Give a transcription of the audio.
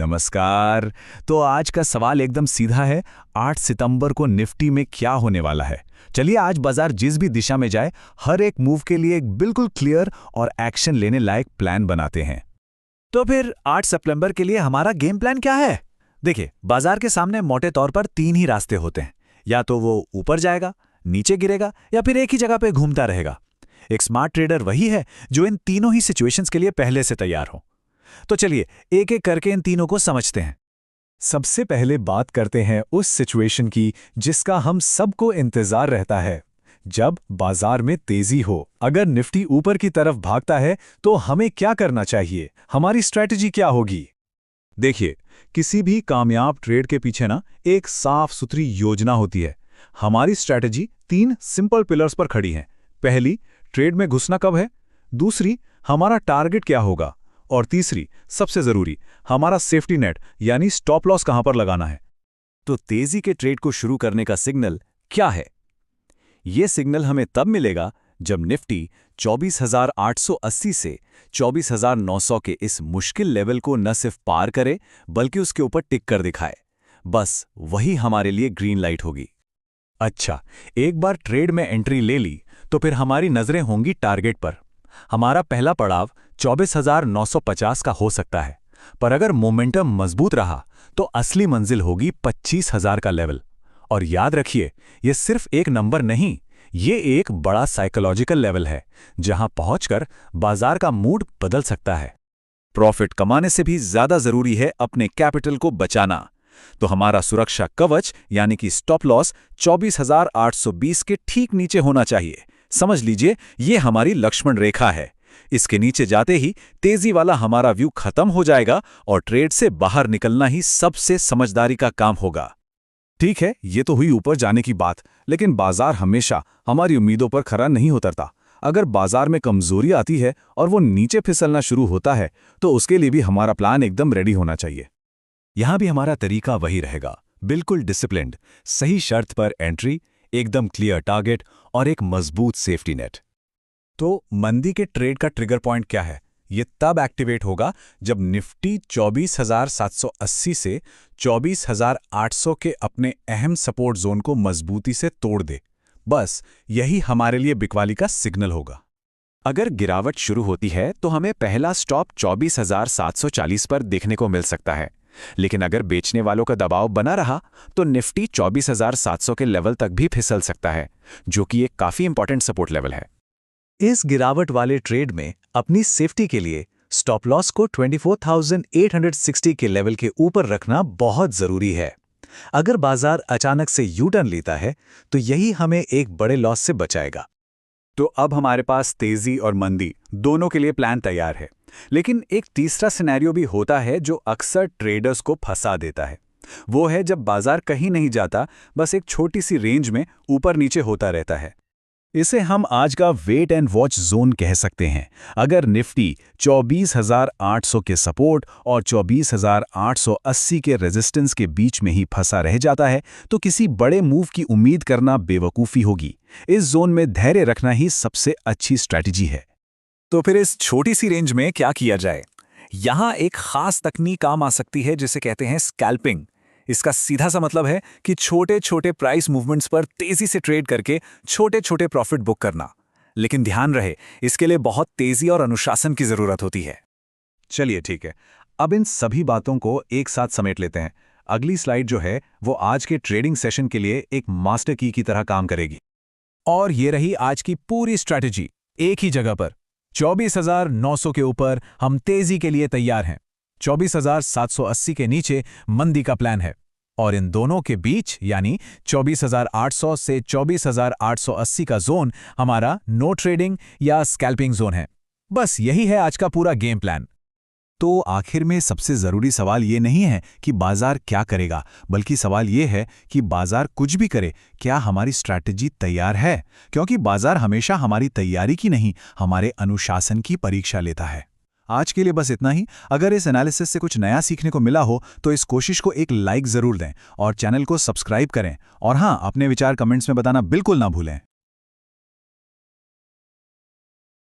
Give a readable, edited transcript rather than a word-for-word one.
नमस्कार। तो आज का सवाल एकदम सीधा है, 8 सितंबर को निफ्टी में क्या होने वाला है। चलिए आज बाजार जिस भी दिशा में जाए, हर एक मूव के लिए एक बिल्कुल क्लियर और एक्शन लेने लायक प्लान बनाते हैं। तो फिर 8 सितंबर के लिए हमारा गेम प्लान क्या है? देखिए, बाजार के सामने मोटे तौर पर 3 ही रास्ते होते हैं। या तो वो ऊपर जाएगा, नीचे गिरेगा या फिर एक ही जगह पे घूमता रहेगा। एक स्मार्ट ट्रेडर वही है जो इन तीनों ही सिचुएशंस के लिए पहले से तैयार हो। तो चलिए एक एक करके इन तीनों को समझते हैं। सबसे पहले बात करते हैं उस सिचुएशन की जिसका हम सबको इंतजार रहता है, जब बाजार में तेजी हो। अगर निफ्टी ऊपर की तरफ भागता है तो हमें क्या करना चाहिए, हमारी स्ट्रैटेजी क्या होगी? देखिए, किसी भी कामयाब ट्रेड के पीछे ना एक साफ सुथरी योजना होती है। हमारी स्ट्रैटेजी 3 सिंपल पिलर्स पर खड़ी है। पहली, ट्रेड में घुसना कब है। दूसरी, हमारा टारगेट क्या होगा। और तीसरी, सबसे जरूरी, हमारा सेफ्टी नेट यानी स्टॉप लॉस कहां पर लगाना है। तो तेजी के ट्रेड को शुरू करने का सिग्नल क्या है? यह सिग्नल हमें तब मिलेगा जब निफ्टी 24,880 से 24,900 के इस मुश्किल लेवल को न सिर्फ पार करे बल्कि उसके ऊपर टिक कर दिखाए। बस वही हमारे लिए ग्रीन लाइट होगी। अच्छा, एक बार ट्रेड में एंट्री ले ली तो फिर हमारी नजरें होंगी टारगेट पर। हमारा पहला पड़ाव 24,950 का हो सकता है, पर अगर मोमेंटम मजबूत रहा तो असली मंजिल होगी 25,000 का लेवल। और याद रखिए, यह सिर्फ एक नंबर नहीं, ये एक बड़ा साइकोलॉजिकल लेवल है जहां पहुंचकर बाजार का मूड बदल सकता है। प्रॉफिट कमाने से भी ज्यादा जरूरी है अपने कैपिटल को बचाना। तो हमारा सुरक्षा कवच यानी कि स्टॉप लॉस 24,820 के ठीक नीचे होना चाहिए। समझ लीजिए, ये हमारी लक्ष्मण रेखा है। इसके नीचे जाते ही तेजी वाला हमारा व्यू खत्म हो जाएगा और ट्रेड से बाहर निकलना ही सबसे समझदारी का काम होगा। ठीक है, ये तो हुई ऊपर जाने की बात, लेकिन बाजार हमेशा हमारी उम्मीदों पर खरा नहीं उतरता। अगर बाजार में कमजोरी आती है और वो नीचे फिसलना शुरू होता है तो उसके लिए भी हमारा प्लान एकदम रेडी होना चाहिए। यहां भी हमारा तरीका वही रहेगा, बिल्कुल डिसिप्लिन्ड, सही शर्त पर एंट्री, एकदम क्लियर टारगेट और एक मजबूत सेफ्टी नेट। तो मंदी के ट्रेड का ट्रिगर पॉइंट क्या है? ये तब एक्टिवेट होगा जब निफ्टी 24,780 से 24,800 के अपने अहम सपोर्ट जोन को मजबूती से तोड़ दे। बस यही हमारे लिए बिकवाली का सिग्नल होगा। अगर गिरावट शुरू होती है तो हमें पहला स्टॉप 24,740 पर देखने को मिल सकता है। लेकिन अगर बेचने वालों का दबाव बना रहा तो निफ्टी 24,700 के लेवल तक भी फिसल सकता है, जो कि एक काफी इंपॉर्टेंट सपोर्ट लेवल है। इस गिरावट वाले ट्रेड में अपनी सेफ्टी के लिए स्टॉप लॉस को 24,860 के लेवल के ऊपर रखना बहुत जरूरी है। अगर बाजार अचानक से यू टर्न लेता है तो यही हमें एक बड़े लॉस से बचाएगा। तो अब हमारे पास तेजी और मंदी दोनों के लिए प्लान तैयार है, लेकिन एक तीसरा सिनेरियो भी होता है जो अक्सर ट्रेडर्स को फंसा देता है। वो है जब बाजार कहीं नहीं जाता, बस एक छोटी सी रेंज में ऊपर नीचे होता रहता है। इसे हम आज का वेट एंड वॉच जोन कह सकते हैं। अगर निफ्टी 24,800 के सपोर्ट और 24,880 के रेजिस्टेंस के बीच में ही फंसा रह जाता है तो किसी बड़े मूव की उम्मीद करना बेवकूफ़ी होगी। इस जोन में धैर्य रखना ही सबसे अच्छी स्ट्रैटेजी है। तो फिर इस छोटी सी रेंज में क्या किया जाए? यहां एक खास तकनीक काम आ सकती है जिसे कहते हैं स्कैल्पिंग। इसका सीधा सा मतलब है कि छोटे छोटे प्राइस मूवमेंट्स पर तेजी से ट्रेड करके छोटे छोटे प्रॉफिट बुक करना। लेकिन ध्यान रहे, इसके लिए बहुत तेजी और अनुशासन की जरूरत होती है। चलिए ठीक है, अब इन सभी बातों को एक साथ समेट लेते हैं। अगली स्लाइड जो है वो आज के ट्रेडिंग सेशन के लिए एक मास्टर की तरह काम करेगी। और ये रही आज की पूरी स्ट्रैटेजी, एक ही जगह पर 24,900 के ऊपर हम तेजी के लिए तैयार हैं। 24,780 के नीचे मंदी का प्लान है और इन दोनों के बीच यानी 24,800 से 24,880 का जोन हमारा नो ट्रेडिंग या स्कैल्पिंग जोन है। बस यही है आज का पूरा गेम प्लान। तो आखिर में सबसे जरूरी सवाल ये नहीं है कि बाजार क्या करेगा, बल्कि सवाल ये है कि बाजार कुछ भी करे, क्या हमारी स्ट्रैटेजी तैयार है? क्योंकि बाजार हमेशा हमारी तैयारी की नहीं, हमारे अनुशासन की परीक्षा लेता है। आज के लिए बस इतना ही। अगर इस एनालिसिस से कुछ नया सीखने को मिला हो तो इस कोशिश को एक लाइक जरूर दें और चैनल को सब्सक्राइब करें। और हाँ, अपने विचार कमेंट्स में बताना बिल्कुल ना भूलें।